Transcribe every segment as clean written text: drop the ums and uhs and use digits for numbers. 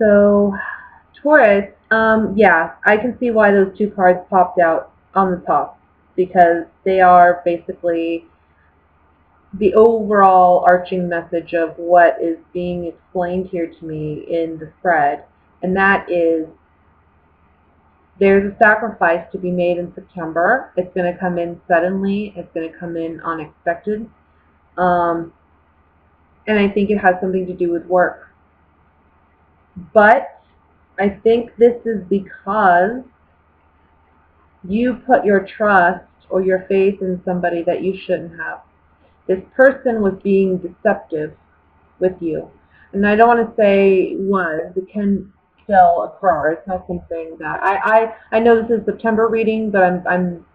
So, Taurus, yeah, I can see why those two cards popped out on the top because they are basically the overall arching message of what is being explained here to me in the spread, and that is there's a sacrifice to be made in September. It's going to come in suddenly. It's going to come in unexpected. Um, and I think it has something to do with work. But I think this is because you put your trust or your faith in somebody that you shouldn't have. This person was being deceptive with you. And I don't want to say was, it can still occur. It's not something that I know this is September reading, but I'm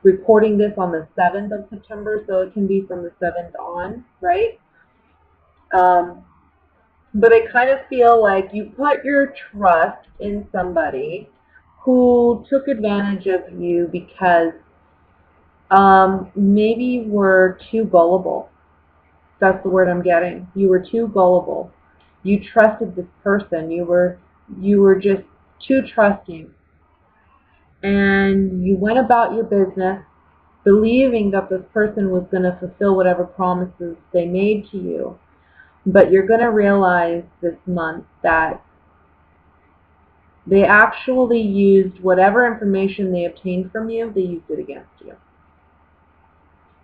reporting this on the 7th of September, so it can be from the 7th on, right? Um, but I kind of feel like you put your trust in somebody who took advantage of you because maybe you were too gullible. That's the word I'm getting. You were too gullible. You trusted this person. You were just too trusting. And you went about your business believing that this person was going to fulfill whatever promises they made to you. But you're going to realize this month that they actually used whatever information they obtained from you, they used it against you.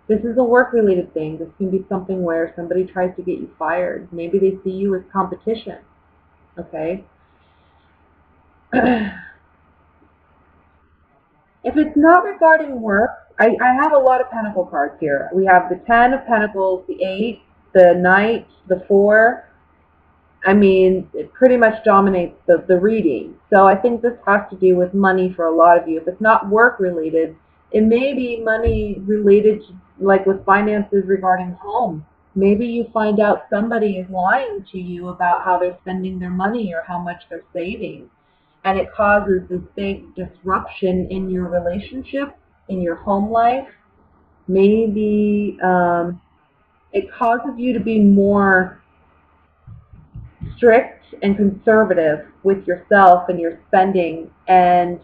This is a work-related thing. This can be something where somebody tries to get you fired. Maybe they see you as competition. Okay? If it's not regarding work, I have a lot of Pentacle cards here. We have the 10 of Pentacles, the 8, the Knight, the 4. I mean, it pretty much dominates the reading. So I think this has to do with money for a lot of you. If it's not work-related, it may be money related to, like with finances regarding home. Maybe you find out somebody is lying to you about how they're spending their money or how much they're saving. And it causes this big disruption in your relationship, in your home life. Maybe it causes you to be more strict and conservative with yourself and your spending and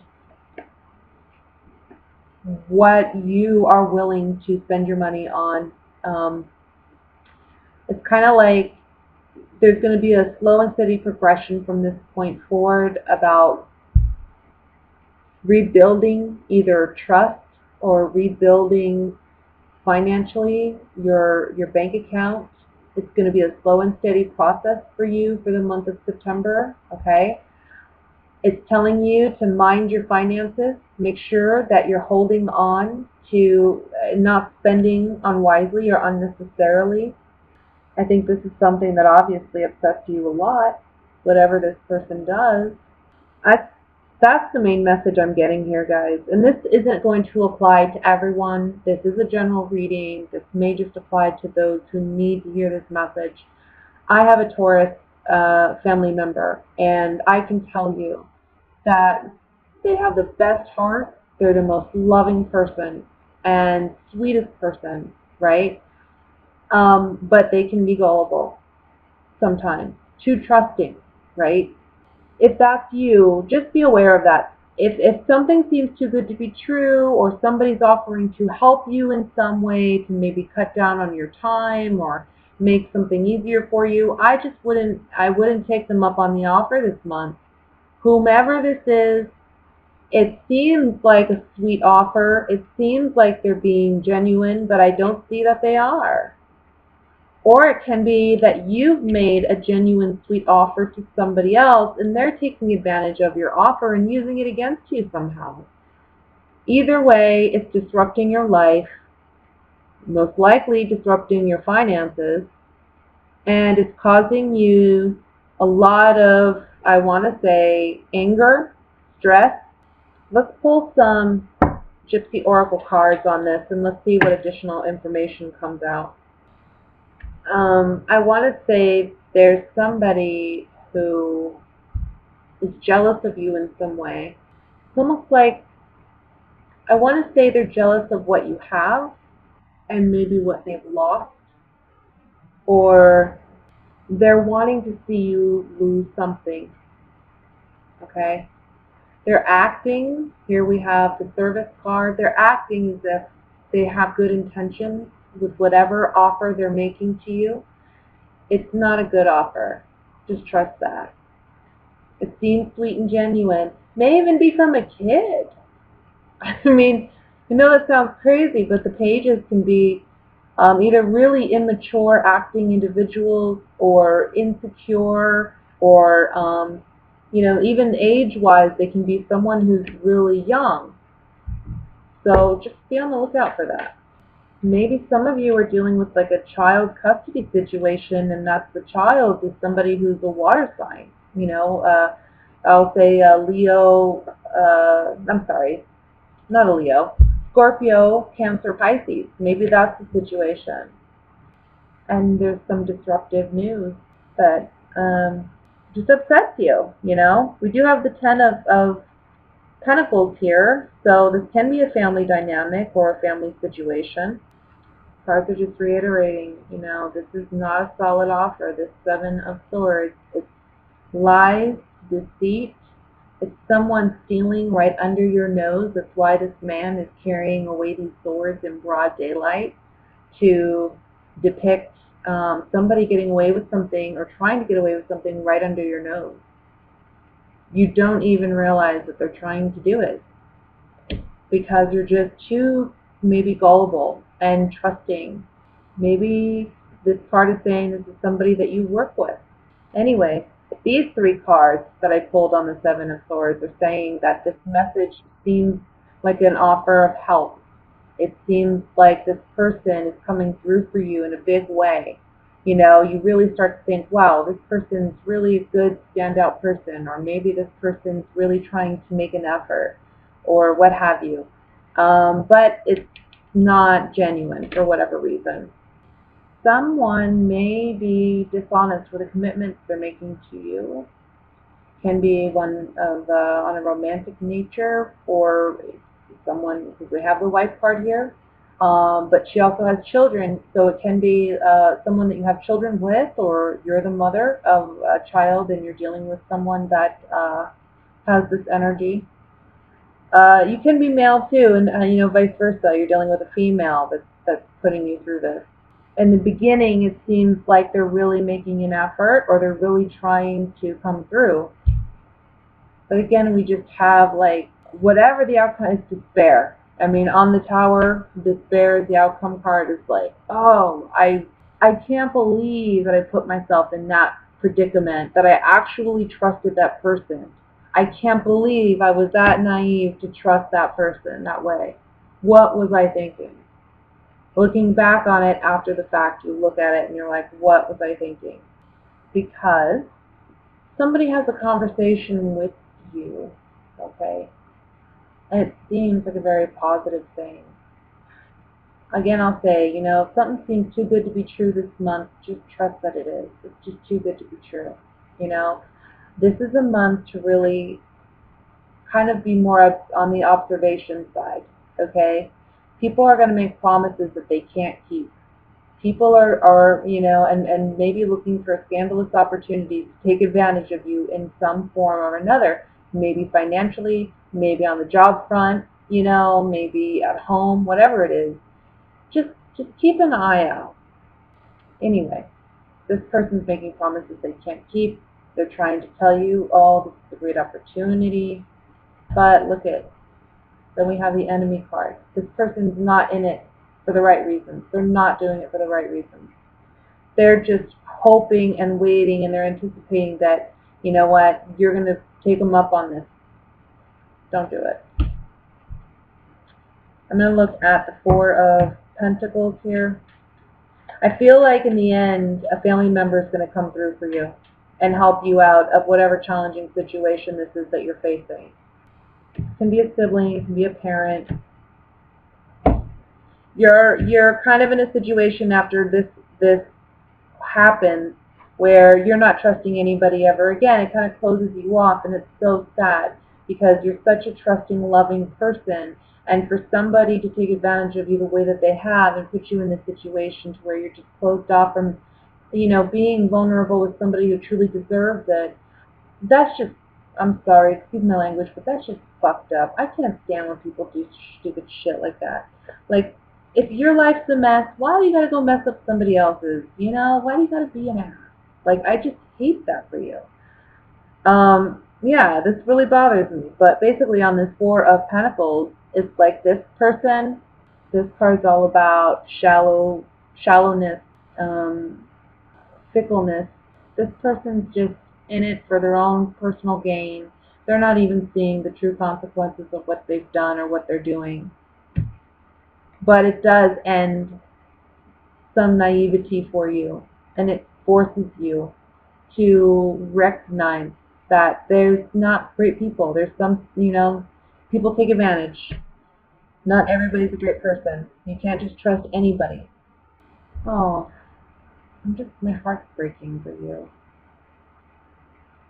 what you are willing to spend your money on. It's kind of like there's going to be a slow and steady progression from this point forward about rebuilding either trust or rebuilding financially your bank account. It's going to be a slow and steady process for you for the month of September, okay? It's telling you to mind your finances, make sure that you're holding on to not spending unwisely or unnecessarily. I think this is something that obviously upsets you a lot, whatever this person does. That's the main message I'm getting here, guys. And this isn't going to apply to everyone. This is a general reading. This may just apply to those who need to hear this message. I have a Taurus family member, and I can tell you that they have the best heart. They're the most loving person and sweetest person, right? But they can be gullible sometimes, too trusting, right? If that's you, just be aware of that. If something seems too good to be true, or somebody's offering to help you in some way to maybe cut down on your time or make something easier for you, I wouldn't take them up on the offer this month. Whomever this is, it seems like a sweet offer. It seems like they're being genuine, but I don't see that they are. Or it can be that you've made a genuine sweet offer to somebody else and they're taking advantage of your offer and using it against you somehow. Either way, it's disrupting your life, most likely disrupting your finances, and it's causing you a lot of, I want to say, anger, stress. Let's pull some Gypsy Oracle cards on this and let's see what additional information comes out. I want to say there's somebody who is jealous of you in some way. It's almost like, I want to say they're jealous of what you have and maybe what they've lost, or they're wanting to see you lose something. okay? They're acting, here we have the service card, they're acting as if they have good intentions with whatever offer they're making to you. It's not a good offer. Just trust that. It seems sweet and genuine. May even be from a kid. I mean, I know that sounds crazy, but the pages can be either really immature acting individuals or insecure or, even age-wise, they can be someone who's really young. So just be on the lookout for that. Maybe some of you are dealing with like a child custody situation, and that's the child is somebody who's a water sign. I'll say Leo, I'm sorry, not a Leo, Scorpio, Cancer, Pisces. Maybe that's the situation. And there's some disruptive news that just upsets you, We do have the Ten of Pentacles here, so this can be a family dynamic or a family situation. Cards are just reiterating, this is not a solid offer. This Seven of Swords, it's lies, deceit. It's someone stealing right under your nose. That's why this man is carrying away these swords in broad daylight to depict somebody getting away with something or trying to get away with something right under your nose. You don't even realize that they're trying to do it because you're just too maybe gullible and trusting. Maybe this card is saying this is somebody that you work with. Anyway, these three cards that I pulled on the Seven of Swords are saying that this message seems like an offer of help. It seems like this person is coming through for you in a big way. You really start to think, wow, this person's really a good standout person, or maybe this person's really trying to make an effort, or what have you. But it's not genuine for whatever reason. Someone may be dishonest with the commitments they're making to you. Can be one of on a romantic nature, or someone, because we have the wife card here, but she also has children, so it can be someone that you have children with, or you're the mother of a child and you're dealing with someone that has this energy. You can be male too, and vice versa. You're dealing with a female that's putting you through this. In the beginning, it seems like they're really making an effort, or they're really trying to come through. But again, we just have like whatever the outcome is, despair. I mean, on the Tower, despair, the outcome card is like, oh, I can't believe that I put myself in that predicament, that I actually trusted that person. I can't believe I was that naive to trust that person that way. What was I thinking? Looking back on it after the fact, you look at it and you're like, what was I thinking? Because somebody has a conversation with you, okay? And it seems like a very positive thing. Again, I'll say, if something seems too good to be true this month, just trust that it is. It's just too good to be true, This is a month to really kind of be more on the observation side, okay? People are going to make promises that they can't keep. People are and maybe looking for scandalous opportunities to take advantage of you in some form or another, maybe financially, maybe on the job front, maybe at home, whatever it is. Just keep an eye out. Anyway, this person's making promises they can't keep. They're trying to tell you, oh, this is a great opportunity. But look at, then we have the Enemy card. This person's not in it for the right reasons. They're not doing it for the right reasons. They're just hoping and waiting, and they're anticipating that, you know what, you're going to take them up on this. Don't do it. I'm going to look at the Four of Pentacles here. I feel like in the end, a family member is going to come through for you and help you out of whatever challenging situation this is that you're facing. It can be a sibling, it can be a parent. You're kind of in a situation after this happens where you're not trusting anybody ever again. It kind of closes you off, and it's so sad because you're such a trusting, loving person, and for somebody to take advantage of you the way that they have and put you in this situation to where you're just closed off from, being vulnerable with somebody who truly deserves it, that's just I'm sorry, excuse my language, but that's just fucked up. I can't stand when people do stupid shit like that. Like, if your life's a mess, why do you gotta go mess up somebody else's? You know, why do you gotta be an ass? Like, I just hate that for you. Yeah, this really bothers me. But basically, on this Four of Pentacles, it's like this person. This card's all about shallowness, um, fickleness. This person's just in it for their own personal gain. They're not even seeing the true consequences of what they've done or what they're doing. But it does end some naivety for you, and it forces you to recognize that there's not great people. There's some, people take advantage. Not everybody's a great person. You can't just trust anybody. Oh, my heart's breaking for you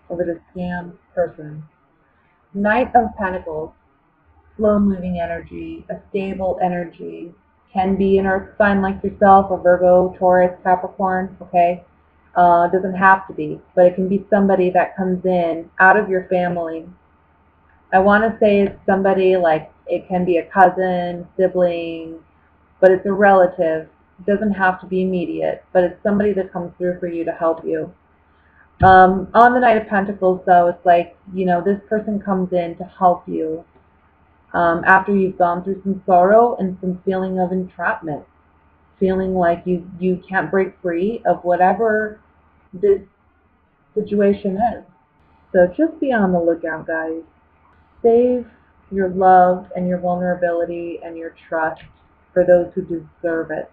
over this scam person. Knight of Pentacles, slow-moving energy, a stable energy, can be an earth sign like yourself, a Virgo, Taurus, Capricorn, okay? Doesn't have to be, but it can be somebody that comes in out of your family. I want to say it's somebody like, it can be a cousin, sibling, but it's a relative. It doesn't have to be immediate, but it's somebody that comes through for you to help you. On the Knight of Pentacles, though, it's like, this person comes in to help you after you've gone through some sorrow and some feeling of entrapment, feeling like you can't break free of whatever this situation is. So just be on the lookout, guys. Save your love and your vulnerability and your trust for those who deserve it.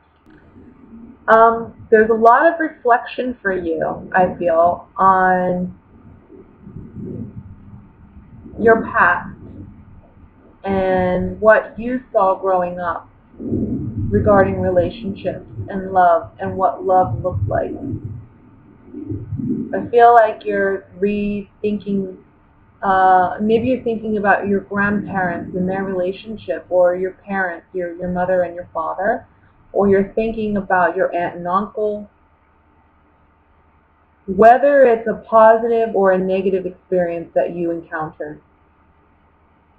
There's a lot of reflection for you, I feel, on your past and what you saw growing up regarding relationships and love and what love looked like. I feel like you're rethinking, maybe you're thinking about your grandparents and their relationship, or your parents, your mother and your father, or you're thinking about your aunt and uncle. Whether it's a positive or a negative experience that you encountered,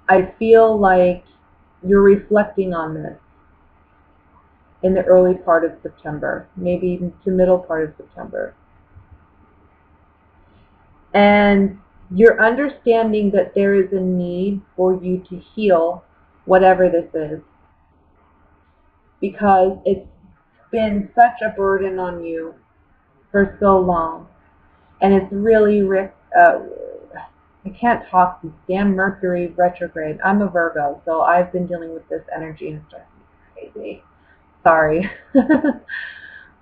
I feel like you're reflecting on this in the early part of September, maybe even to middle part of September. And you're understanding that there is a need for you to heal whatever this is, because it's been such a burden on you for so long. And it's really, I can't talk, this damn Mercury retrograde. I'm a Virgo, so I've been dealing with this energy and it's driving me crazy. Sorry.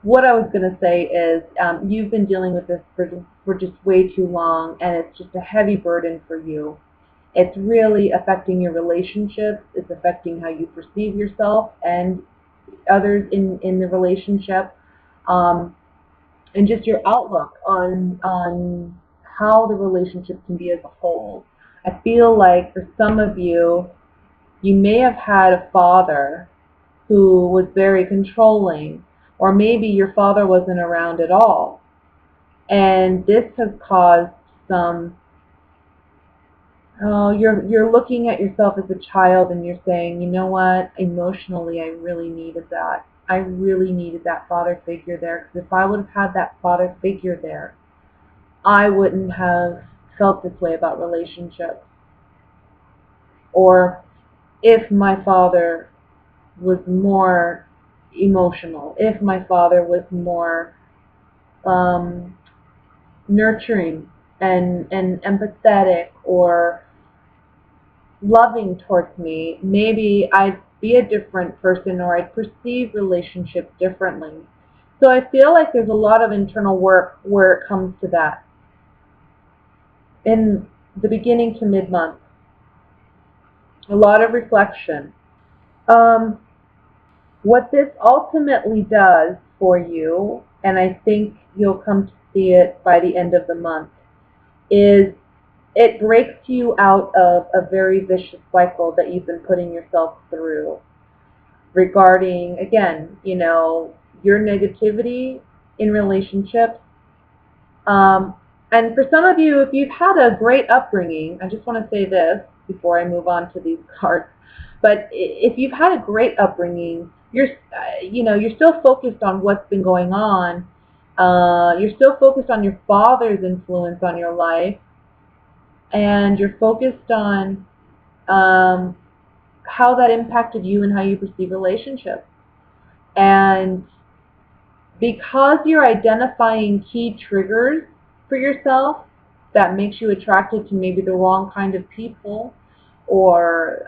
What I was going to say is you've been dealing with this for just way too long, and it's just a heavy burden for you. It's really affecting your relationships. It's affecting how you perceive yourself and others in the relationship, and just your outlook on how the relationship can be as a whole. I feel like for some of you, you may have had a father who was very controlling, or maybe your father wasn't around at all. And this has caused some, you're looking at yourself as a child and you're saying, you know what, emotionally I really needed that. I really needed that father figure there, because if I would have had that father figure there, I wouldn't have felt this way about relationships. Or if my father was more emotional, if my father was more nurturing and empathetic or loving towards me, maybe I'd be a different person, or I'd perceive relationships differently. So I feel like there's a lot of internal work where it comes to that in the beginning to mid-month. A lot of reflection. What this ultimately does for you, and I think you'll come to see it by the end of the month, is it breaks you out of a very vicious cycle that you've been putting yourself through regarding, again, your negativity in relationships. And for some of you, if you've had a great upbringing, I just want to say this before I move on to these cards, but if you've had a great upbringing, you're still focused on what's been going on. You're still focused on your father's influence on your life, and you're focused on um, how that impacted you and how you perceive relationships. And because you're identifying key triggers for yourself that makes you attracted to maybe the wrong kind of people, or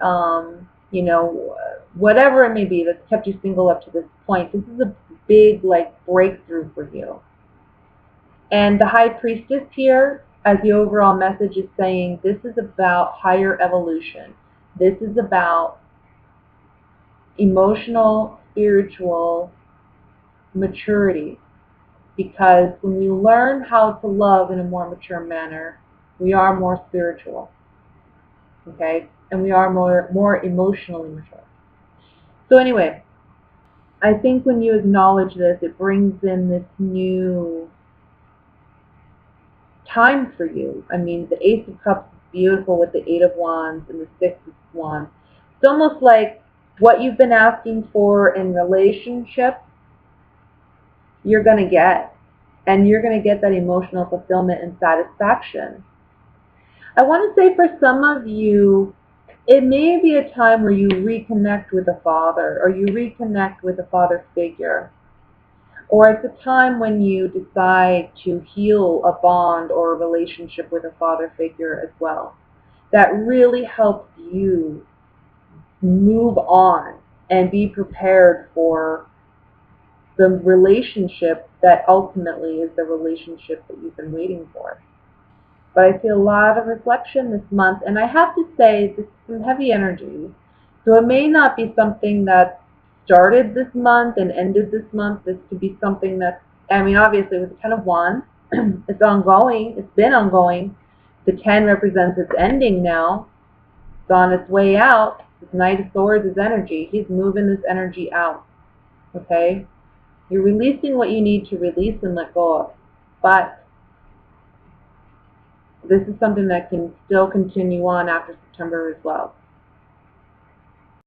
whatever it may be that's kept you single up to this point, this is a big breakthrough for you. And the High Priestess here, as the overall message, is saying this is about higher evolution. This is about emotional, spiritual maturity. Because when we learn how to love in a more mature manner, we are more spiritual. Okay? And we are more emotionally mature. So anyway, I think when you acknowledge this, it brings in this new time for you. I mean, the Ace of Cups is beautiful with the Eight of Wands and the Six of Wands. It's almost like what you've been asking for in relationships, you're going to get. And you're going to get that emotional fulfillment and satisfaction. I want to say for some of you, it may be a time where you reconnect with a father, or you reconnect with a father figure. Or it's a time when you decide to heal a bond or a relationship with a father figure as well. That really helps you move on and be prepared for the relationship that ultimately is the relationship that you've been waiting for. But I see a lot of reflection this month, and I have to say this is some heavy energy. So it may not be something that started this month and ended this month. This could be something that, I mean, obviously with the Ten of Wands, it's ongoing. It's been ongoing. The 10 represents its ending now. It's on its way out. This Knight of Swords is energy. He's moving this energy out. Okay? You're releasing what you need to release and let go of. But this is something that can still continue on after September as well.